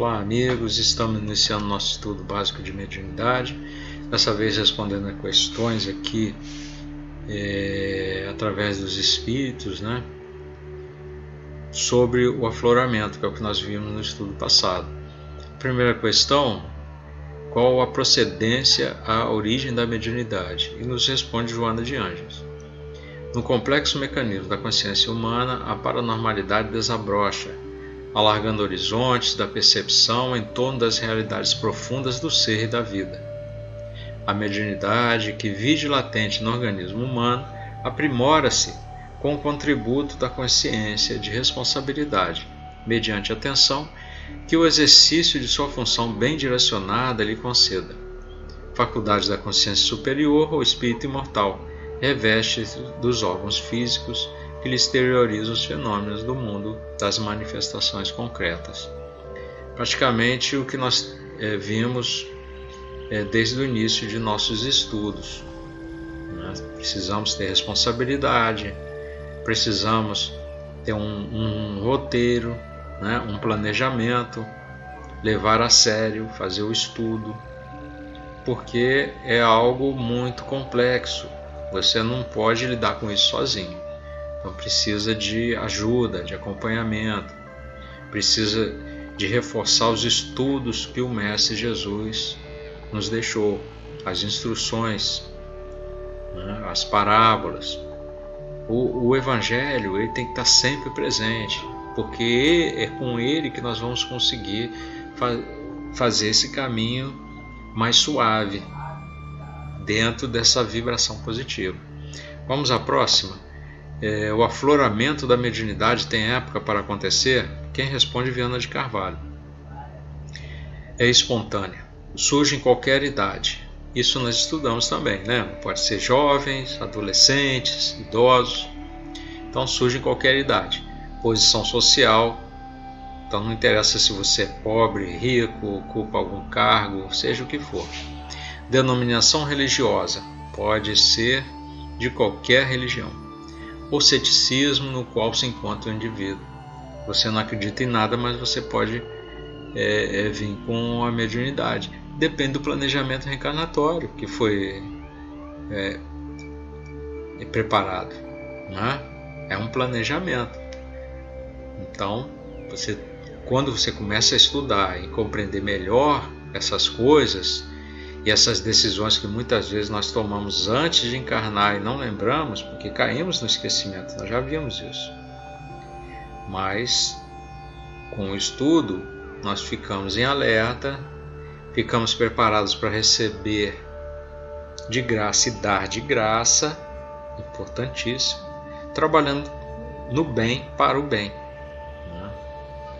Olá amigos, estamos iniciando nosso estudo básico de mediunidade, dessa vez respondendo a questões aqui através dos espíritos, né, sobre o afloramento, que é o que nós vimos no estudo passado. Primeira questão: qual a procedência, a origem da mediunidade? E nos responde Joana de Ângeles. No complexo mecanismo da consciência humana, a paranormalidade desabrocha, alargando horizontes da percepção em torno das realidades profundas do ser e da vida. A mediunidade, que vige latente no organismo humano, aprimora-se com o contributo da consciência de responsabilidade, mediante a atenção que o exercício de sua função bem direcionada lhe conceda. Faculdades da consciência superior ou espírito imortal, reveste dos órgãos físicos que lhe exteriorizam os fenômenos do mundo das manifestações concretas. Praticamente o que nós vimos desde o início de nossos estudos. Precisamos ter responsabilidade, precisamos ter um roteiro, um planejamento, levar a sério, fazer o estudo, porque é algo muito complexo. Você não pode lidar com isso sozinho. Então precisa de ajuda, de acompanhamento, precisa de reforçar os estudos que o Mestre Jesus nos deixou, as instruções, as parábolas. O Evangelho ele tem que estar sempre presente, porque é com ele que nós vamos conseguir fazer esse caminho mais suave, dentro dessa vibração positiva. Vamos à próxima. O afloramento da mediunidade tem época para acontecer? Quem responde? Viana de Carvalho. É espontânea, surge em qualquer idade. Isso nós estudamos também, né? Pode ser jovens, adolescentes, idosos. Então surge em qualquer idade. Posição social. Então não interessa se você é pobre, rico, ocupa algum cargo, seja o que for. Denominação religiosa. Pode ser de qualquer religião. O ceticismo no qual se encontra o indivíduo. Você não acredita em nada, mas você pode vir com a mediunidade. Depende do planejamento reencarnatório que foi preparado. É um planejamento. Então, quando você começa a estudar e compreender melhor essas coisas, e essas decisões que muitas vezes nós tomamos antes de encarnar e não lembramos, porque caímos no esquecimento, nós já vimos isso. Mas, com o estudo, nós ficamos em alerta, ficamos preparados para receber de graça e dar de graça, importantíssimo, trabalhando no bem para o bem.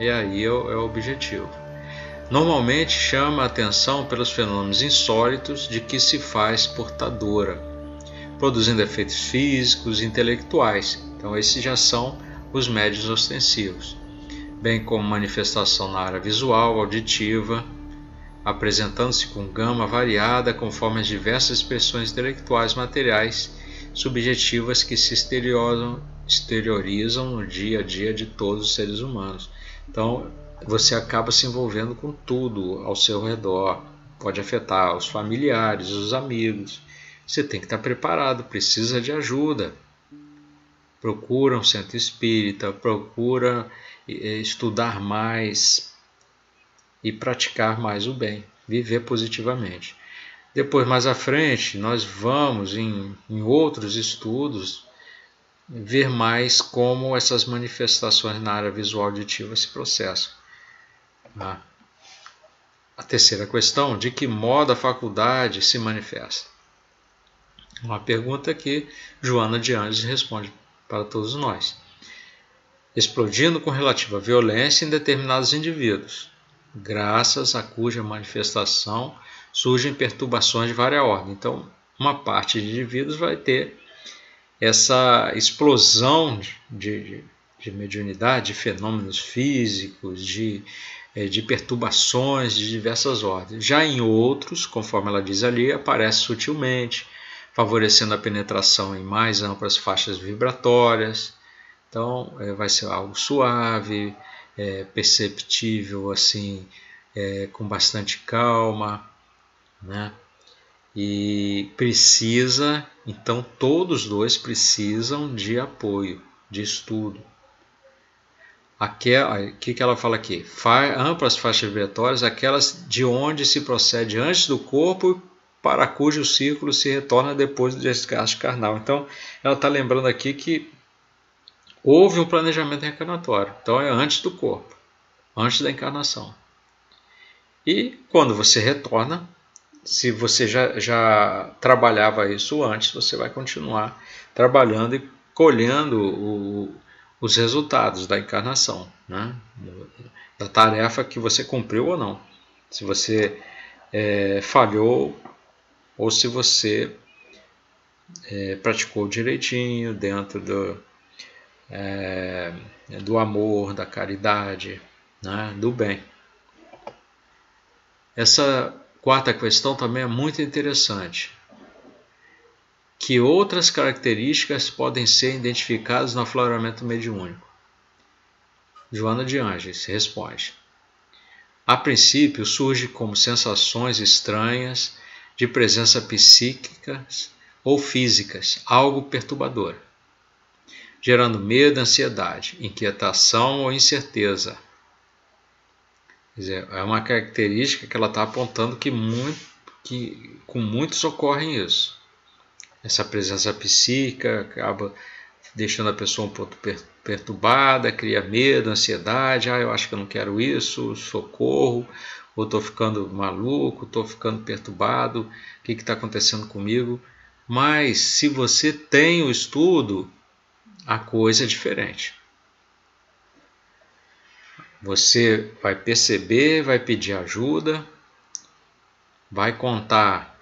E aí é o objetivo. Normalmente chama a atenção pelos fenômenos insólitos de que se faz portadora, produzindo efeitos físicos e intelectuais. Então esses já são os médiuns ostensivos, bem como manifestação na área visual, auditiva, apresentando-se com gama variada conforme as diversas expressões intelectuais, materiais, subjetivas que se exteriorizam no dia a dia de todos os seres humanos. Então você acaba se envolvendo com tudo ao seu redor, pode afetar os familiares, os amigos. Você tem que estar preparado, precisa de ajuda. Procura um centro espírita, procura estudar mais e praticar mais o bem, viver positivamente. Depois, mais à frente, nós vamos em outros estudos ver mais como essas manifestações na área visual auditiva se processam. A terceira questão: de que modo a faculdade se manifesta? Uma pergunta que Joana de Ângeles responde para todos nós. Explodindo com relativa violência em determinados indivíduos, graças a cuja manifestação surgem perturbações de várias ordens. Então, uma parte de indivíduos vai ter essa explosão de mediunidade, de fenômenos físicos, de perturbações de diversas ordens. Já em outros, conforme ela diz ali, aparece sutilmente, favorecendo a penetração em mais amplas faixas vibratórias. Então vai ser algo suave, perceptível assim com bastante calma, né? E precisa, então todos dois precisam de apoio, de estudo. O que ela fala aqui? Amplas faixas vibratórias, aquelas de onde se procede antes do corpo, para cujo círculo se retorna depois do desgaste carnal. Então, ela está lembrando aqui que houve um planejamento reencarnatório. Então, é antes do corpo, antes da encarnação. E quando você retorna, se você já trabalhava isso antes, você vai continuar trabalhando e colhendo os resultados da encarnação, né? Da tarefa que você cumpriu ou não. Se você falhou ou se você praticou direitinho dentro do amor, da caridade, né? Do bem. Essa quarta questão também é muito interessante. Que outras características podem ser identificadas no afloramento mediúnico? Joana de Ângeles responde. A princípio surge como sensações estranhas de presença psíquicas ou físicas, algo perturbador, gerando medo, ansiedade, inquietação ou incerteza. Quer dizer, é uma característica que ela está apontando que com muitos ocorre isso. Essa presença psíquica acaba deixando a pessoa um pouco perturbada, cria medo, ansiedade, eu acho que eu não quero isso, socorro, ou estou ficando maluco, estou ficando perturbado, o que está acontecendo comigo? Mas se você tem o estudo, a coisa é diferente. Você vai perceber, vai pedir ajuda, vai contar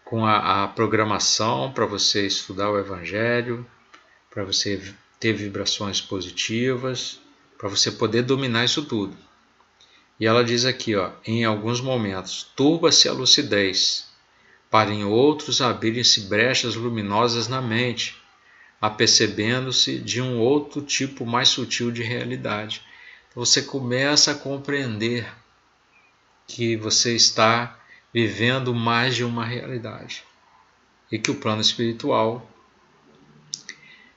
com a programação para você estudar o Evangelho, para você ter vibrações positivas, para você poder dominar isso tudo. E ela diz aqui, em alguns momentos, turba-se a lucidez, para em outros abrirem-se brechas luminosas na mente, apercebendo-se de um outro tipo mais sutil de realidade. Então você começa a compreender que você está vivendo mais de uma realidade e que o plano espiritual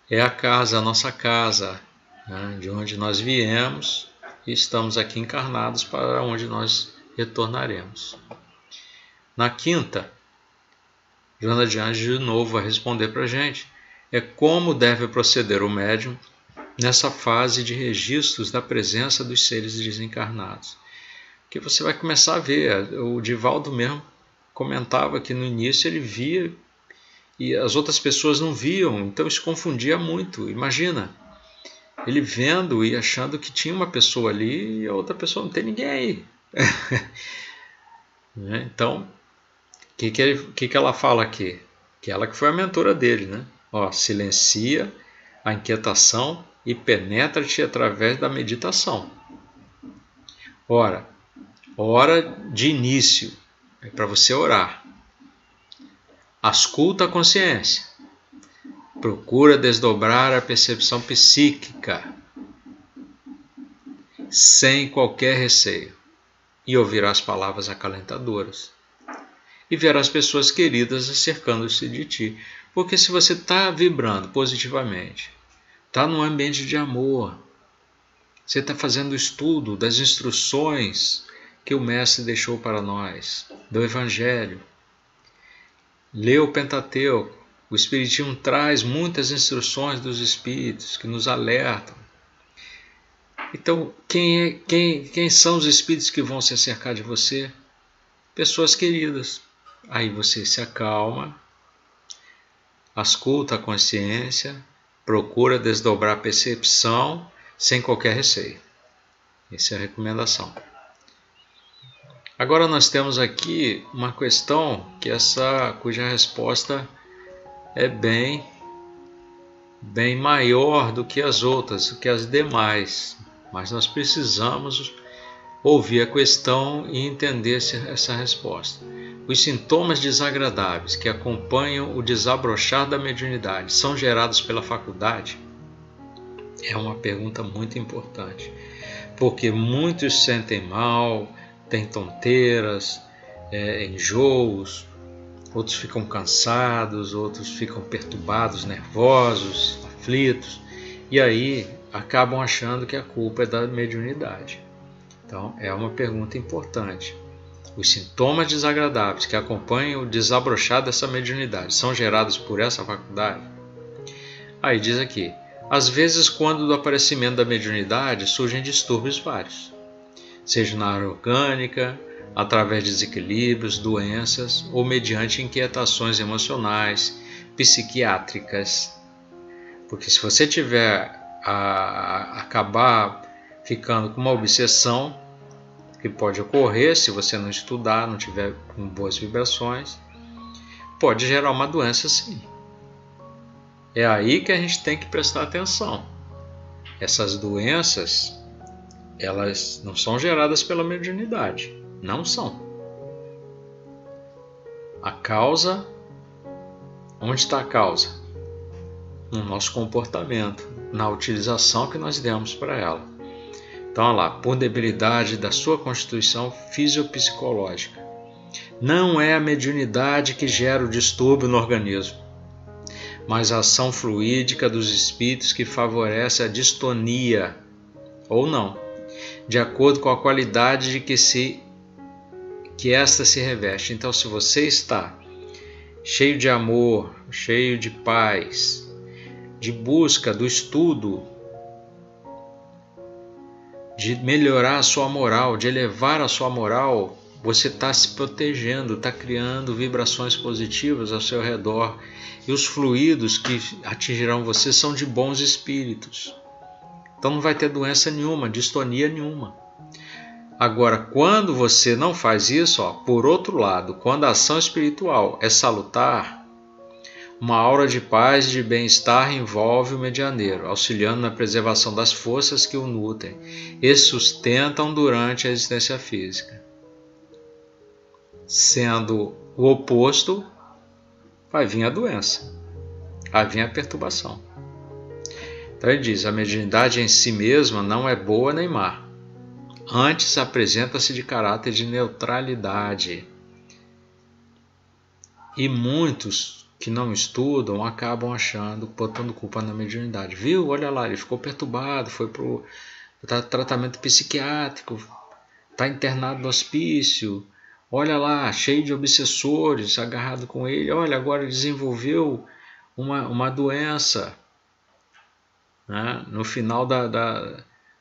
é a nossa casa, né, de onde nós viemos e estamos aqui encarnados para onde nós retornaremos. Na quinta, Joana de Ângeles de novo vai responder para a gente como deve proceder o médium nessa fase de registros da presença dos seres desencarnados. Porque você vai começar a ver, o Divaldo mesmo comentava que no início ele via e as outras pessoas não viam, então isso confundia muito. Imagina, ele vendo e achando que tinha uma pessoa ali e a outra pessoa não tem ninguém aí. Então, o que ela fala aqui? Que ela que foi a mentora dele, né? Silencia a inquietação e penetra-te através da meditação. Hora de início é para você orar. Ausculta a consciência. Procura desdobrar a percepção psíquica sem qualquer receio e ouvirás palavras acalentadoras e verás pessoas queridas cercando-se de ti. Porque se você está vibrando positivamente, está num ambiente de amor, você está fazendo o estudo das instruções que o Mestre deixou para nós, do Evangelho, lê o Pentateuco, o Espiritismo traz muitas instruções dos Espíritos que nos alertam. Então, quem são os Espíritos que vão se acercar de você? Pessoas queridas. Aí você se acalma, ausculta a consciência, procura desdobrar a percepção sem qualquer receio. Essa é a recomendação. Agora nós temos aqui uma questão cuja resposta é bem maior do que as outras, do que as demais. Mas nós precisamos ouvir a questão e entender essa resposta. Os sintomas desagradáveis que acompanham o desabrochar da mediunidade são gerados pela faculdade? É uma pergunta muito importante, porque muitos sentem mal têm tonteiras, enjoos, outros ficam cansados, outros ficam perturbados, nervosos, aflitos, e aí acabam achando que a culpa é da mediunidade. Então, é uma pergunta importante. Os sintomas desagradáveis que acompanham o desabrochar dessa mediunidade são gerados por essa faculdade? Aí diz aqui: às vezes, quando do aparecimento da mediunidade surgem distúrbios vários, seja na área orgânica, através de desequilíbrios, doenças ou mediante inquietações emocionais, psiquiátricas. Porque se você tiver acabar ficando com uma obsessão, que pode ocorrer se você não estudar, não tiver com boas vibrações, pode gerar uma doença sim. É aí que a gente tem que prestar atenção. Essas doenças, elas não são geradas pela mediunidade. Não são. A causa, onde está a causa? No nosso comportamento, na utilização que nós demos para ela. Então, olha lá, por debilidade da sua constituição fisiopsicológica. Não é a mediunidade que gera o distúrbio no organismo, mas a ação fluídica dos espíritos que favorece a distonia, ou não, de acordo com a qualidade de que esta se reveste. Então, se você está cheio de amor, cheio de paz, de busca do estudo, de melhorar a sua moral, de elevar a sua moral, você está se protegendo, está criando vibrações positivas ao seu redor. E os fluidos que atingirão você são de bons espíritos. Então não vai ter doença nenhuma, distonia nenhuma. Agora, quando você não faz isso, por outro lado, quando a ação espiritual é salutar, uma aura de paz e de bem-estar envolve o medianeiro, auxiliando na preservação das forças que o nutrem e sustentam durante a existência física. Sendo o oposto, vai vir a doença, vai vir a perturbação. Então ele diz: a mediunidade em si mesma não é boa nem má. Antes apresenta-se de caráter de neutralidade. E muitos que não estudam acabam achando, botando culpa na mediunidade. Viu? Olha lá, ele ficou perturbado, foi para o tratamento psiquiátrico, está internado no hospício, olha lá, cheio de obsessores, agarrado com ele, olha, agora desenvolveu uma doença, né? No final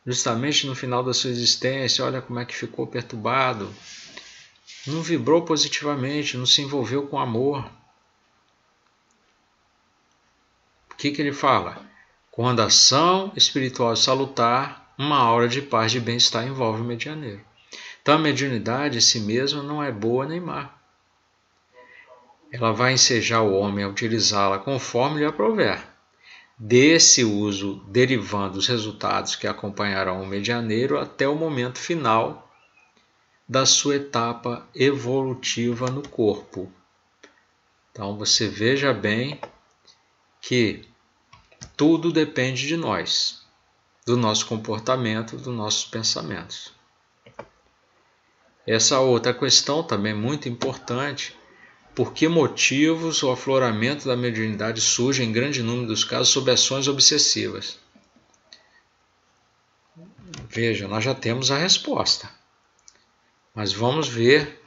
justamente no final da sua existência, olha como é que ficou perturbado, não vibrou positivamente, não se envolveu com amor. O que ele fala? Quando a ação espiritual é salutar, uma aura de paz e de bem-estar envolve o medianeiro. Então a mediunidade em si mesma não é boa nem má. Ela vai ensejar o homem a utilizá-la conforme lhe aprouver. Desse uso derivando os resultados que acompanharão o medianeiro até o momento final da sua etapa evolutiva no corpo. Então você veja bem que tudo depende de nós, do nosso comportamento, dos nossos pensamentos. Essa outra questão também muito importante: por que motivos o afloramento da mediunidade surge em grande número dos casos sob ações obsessivas? Veja, nós já temos a resposta, mas vamos ver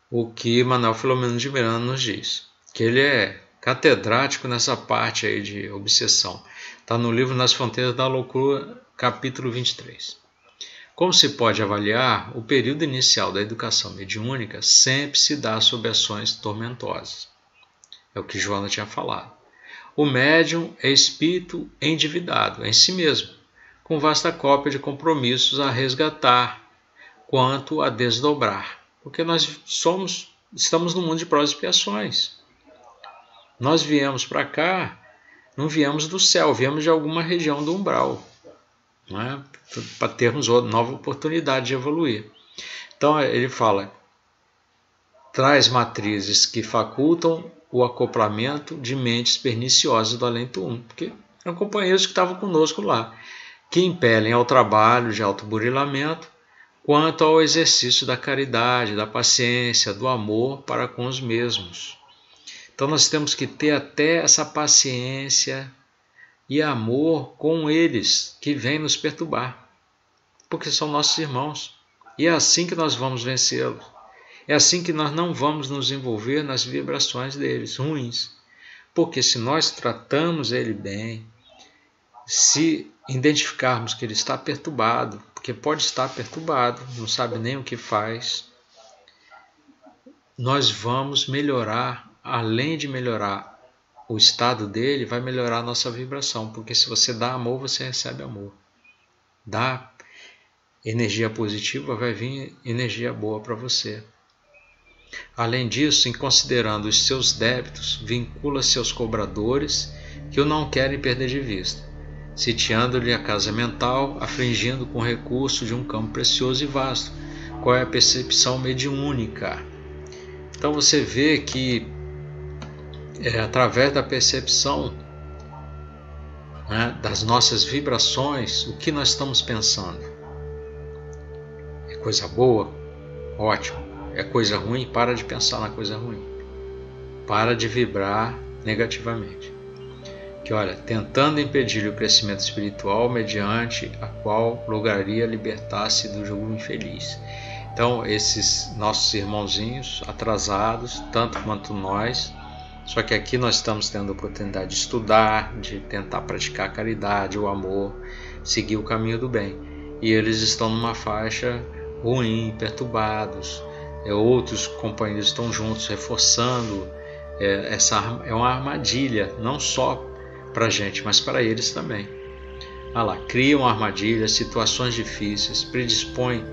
o que Manuel Filomeno de Miranda nos diz, que ele é catedrático nessa parte aí de obsessão. Está no livro Nas Fronteiras da Loucura, capítulo 23. Como se pode avaliar, o período inicial da educação mediúnica sempre se dá sob ações tormentosas. É o que Joana tinha falado. O médium é espírito endividado em si mesmo, com vasta cópia de compromissos a resgatar, quanto a desdobrar. Porque nós estamos no mundo de provas e expiações. Nós viemos para cá, não viemos do céu, viemos de alguma região do umbral, né? Para termos nova oportunidade de evoluir. Então ele fala: traz matrizes que facultam o acoplamento de mentes perniciosas do além-túmulo, porque eram companheiros que estavam conosco lá, que impelem ao trabalho de autoburilamento quanto ao exercício da caridade, da paciência, do amor para com os mesmos. Então nós temos que ter até essa paciência e amor com eles que vêm nos perturbar, porque são nossos irmãos. E é assim que nós vamos vencê-los. É assim que nós não vamos nos envolver nas vibrações deles ruins. Porque se nós tratamos ele bem, se identificarmos que ele está perturbado, porque pode estar perturbado, não sabe nem o que faz, nós vamos melhorar, além de melhorar o estado dele, vai melhorar a nossa vibração, porque se você dá amor, você recebe amor. Dá energia positiva, vai vir energia boa para você. Além disso, em considerando os seus débitos, vincula seus cobradores que o não querem perder de vista, sitiando-lhe a casa mental, afligindo com o recurso de um campo precioso e vasto. Qual é a percepção mediúnica? Então você vê que através da percepção, né, das nossas vibrações, o que nós estamos pensando. É coisa boa? Ótimo. É coisa ruim? Para de pensar na coisa ruim. Para de vibrar negativamente. Que olha, tentando impedir o crescimento espiritual mediante a qual lograria libertar-se do jugo infeliz. Então, esses nossos irmãozinhos atrasados, tanto quanto nós, só que aqui nós estamos tendo a oportunidade de estudar, de tentar praticar a caridade, o amor, seguir o caminho do bem. E eles estão numa faixa ruim, perturbados. Outros companheiros estão juntos, reforçando. Essa é uma armadilha, não só para a gente, mas para eles também. Criam armadilhas, situações difíceis, predispõem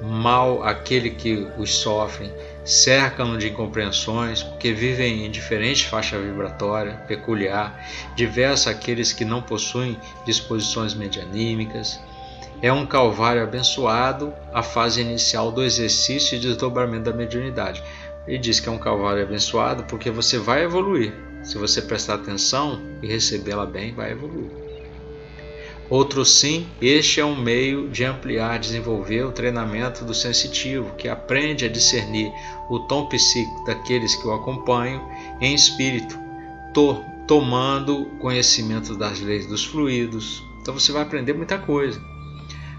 mal àquele que os sofrem, cercam de incompreensões, porque vivem em diferente faixa vibratória, peculiar, diversa àqueles que não possuem disposições medianímicas. É um calvário abençoado a fase inicial do exercício e desdobramento da mediunidade. Ele diz que é um calvário abençoado porque você vai evoluir. Se você prestar atenção e recebê-la bem, vai evoluir. Outro sim, este é um meio de ampliar, desenvolver o treinamento do sensitivo, que aprende a discernir o tom psíquico daqueles que o acompanham em espírito, tomando conhecimento das leis dos fluidos. Então você vai aprender muita coisa.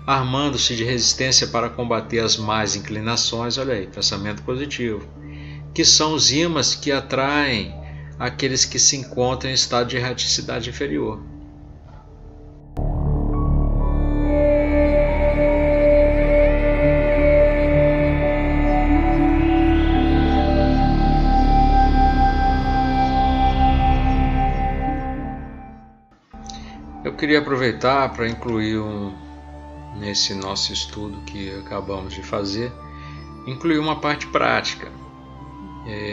Armando-se de resistência para combater as más inclinações, olha aí, pensamento positivo, que são os ímãs que atraem aqueles que se encontram em estado de erraticidade inferior. Eu queria aproveitar para incluir nesse nosso estudo que acabamos de fazer, incluir uma parte prática.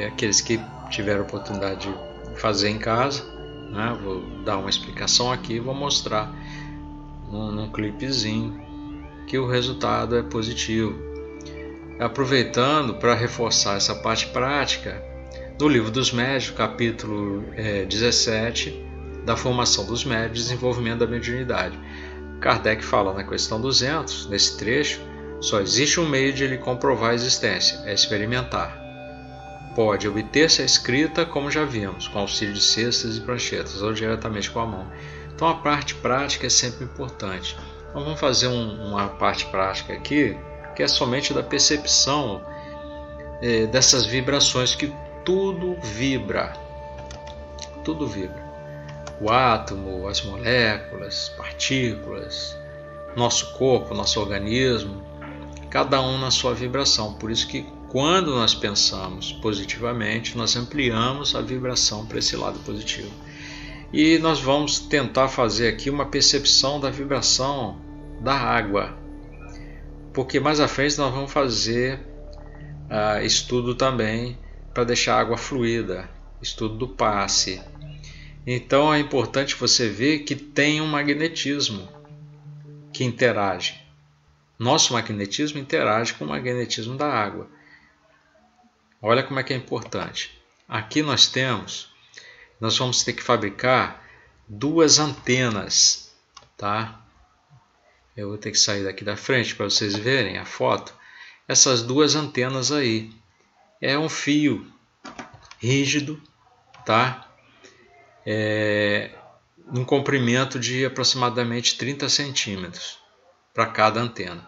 Aqueles que tiveram a oportunidade de fazer em casa, né? Vou dar uma explicação aqui, vou mostrar num clipezinho que o resultado é positivo. Aproveitando para reforçar essa parte prática, no Livro dos Médiuns, capítulo 17, da formação dos médiuns e desenvolvimento da mediunidade. Kardec fala na questão 200, nesse trecho, só existe um meio de lhe comprovar a existência, é experimentar. Pode obter-se a escrita, como já vimos, com auxílio de cestas e pranchetas, ou diretamente com a mão. Então a parte prática é sempre importante. Então vamos fazer uma parte prática aqui, que é somente da percepção dessas vibrações, que tudo vibra. Tudo vibra. O átomo, as moléculas, partículas, nosso corpo, nosso organismo, cada um na sua vibração. Por isso que quando nós pensamos positivamente, nós ampliamos a vibração para esse lado positivo. E nós vamos tentar fazer aqui uma percepção da vibração da água, porque mais à frente nós vamos fazer estudo também para deixar a água fluida, estudo do passe. Então é importante você ver que tem um magnetismo que interage. Nosso magnetismo interage com o magnetismo da água. Olha como é que é importante. Aqui nós vamos ter que fabricar 2 antenas, tá? eu vou ter que sair daqui da frente para vocês verem a foto, essas duas antenas aí. É um fio rígido, tá? Um comprimento de aproximadamente 30 centímetros para cada antena.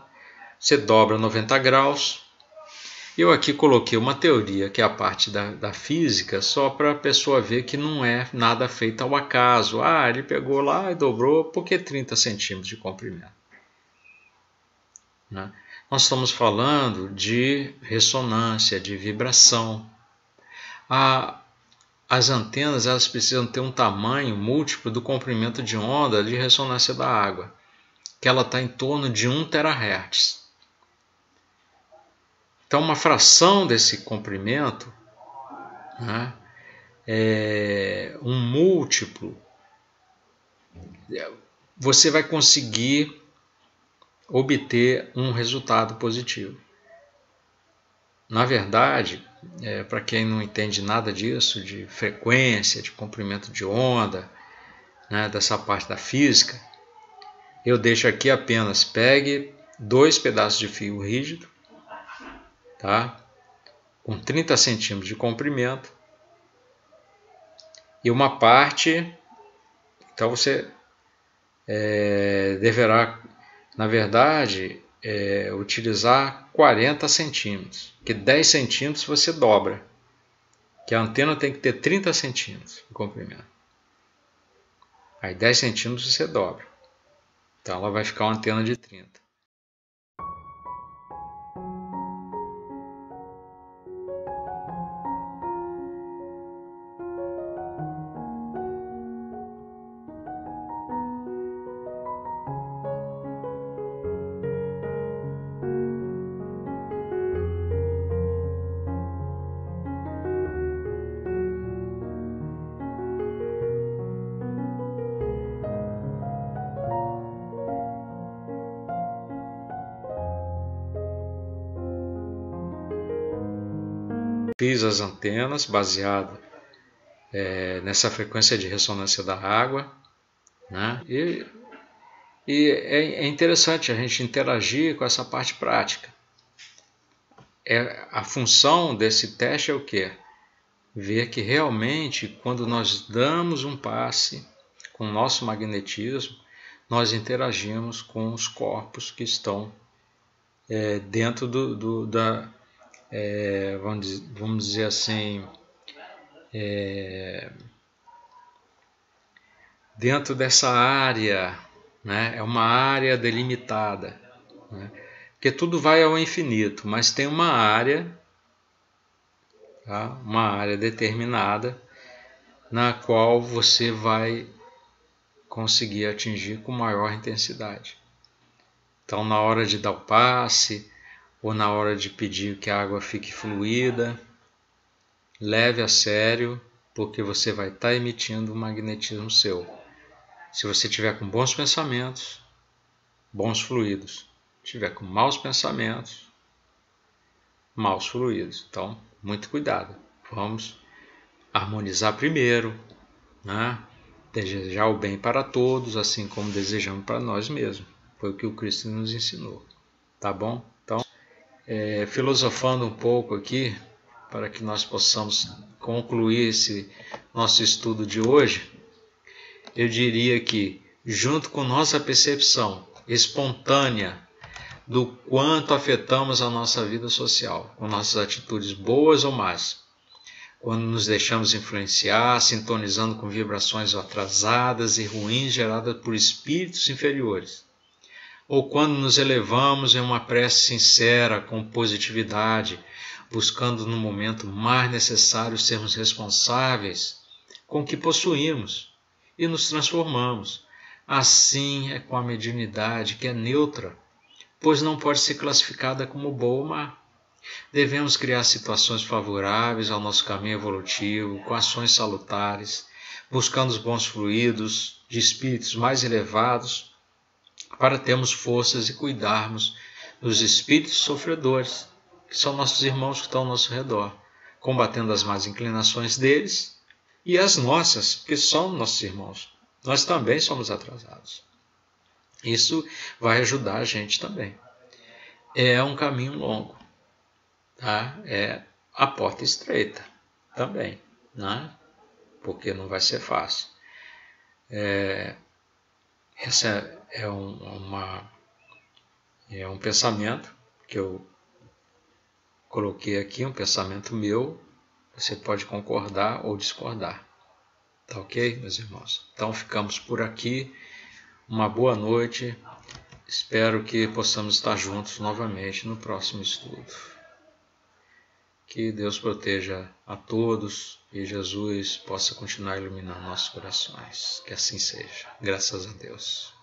Você dobra 90 graus. Eu aqui coloquei uma teoria, que é a parte da física, só para a pessoa ver que não é nada feito ao acaso. Ah, ele pegou lá e dobrou, por que 30 centímetros de comprimento? Né? Nós estamos falando de ressonância, de vibração. As antenas elas precisam ter um tamanho múltiplo do comprimento de onda de ressonância da água, que ela está em torno de 1 terahertz. Então, uma fração desse comprimento, né, um múltiplo, você vai conseguir obter um resultado positivo. Na verdade, para quem não entende nada disso, de frequência, de comprimento de onda, né, dessa parte da física, eu deixo aqui apenas, pegue 2 pedaços de fio rígido, tá, com 30 centímetros de comprimento, e uma parte, então você deverá, na verdade, utilizar 40 centímetros, que 10 centímetros você dobra, que a antena tem que ter 30 centímetros de comprimento. Aí 10 centímetros você dobra, então ela vai ficar uma antena de 30. Fiz as antenas baseado nessa frequência de ressonância da água, né? E é interessante a gente interagir com essa parte prática. A função desse teste é o quê? Ver que realmente, quando nós damos um passe com o nosso magnetismo, nós interagimos com os corpos que estão dentro vamos dizer assim, dentro dessa área, né? É uma área delimitada, né? Porque tudo vai ao infinito, mas tem uma área, tá? Uma área determinada na qual você vai conseguir atingir com maior intensidade. Então, na hora de dar o passe, ou na hora de pedir que a água fique fluida, leve a sério, porque você vai estar emitindo um magnetismo seu. Se você tiver com bons pensamentos, bons fluidos. Se tiver com maus pensamentos, maus fluidos. Então, muito cuidado. Vamos harmonizar primeiro, né? Desejar o bem para todos, assim como desejamos para nós mesmos. Foi o que o Cristo nos ensinou. Tá bom? Então, filosofando um pouco aqui, para que nós possamos concluir esse nosso estudo de hoje, eu diria que, junto com nossa percepção espontânea do quanto afetamos a nossa vida social, com nossas atitudes boas ou más, quando nos deixamos influenciar, sintonizando com vibrações atrasadas e ruins geradas por espíritos inferiores, ou quando nos elevamos em uma prece sincera, com positividade, buscando no momento mais necessário sermos responsáveis com o que possuímos e nos transformamos. Assim é com a mediunidade, que é neutra, pois não pode ser classificada como boa ou má. Devemos criar situações favoráveis ao nosso caminho evolutivo, com ações salutares, buscando os bons fluidos de espíritos mais elevados, para termos forças e cuidarmos dos espíritos sofredores, que são nossos irmãos que estão ao nosso redor, combatendo as más inclinações deles e as nossas, que são nossos irmãos. Nós também somos atrasados. Isso vai ajudar a gente também. É um caminho longo, tá? É a porta estreita também, né? Porque não vai ser fácil. Esse é um pensamento que eu coloquei aqui, um pensamento meu. Você pode concordar ou discordar. Tá ok, meus irmãos? Então ficamos por aqui. Uma boa noite. Espero que possamos estar juntos novamente no próximo estudo. Que Deus proteja a todos e Jesus possa continuar iluminando nossos corações. Que assim seja. Graças a Deus.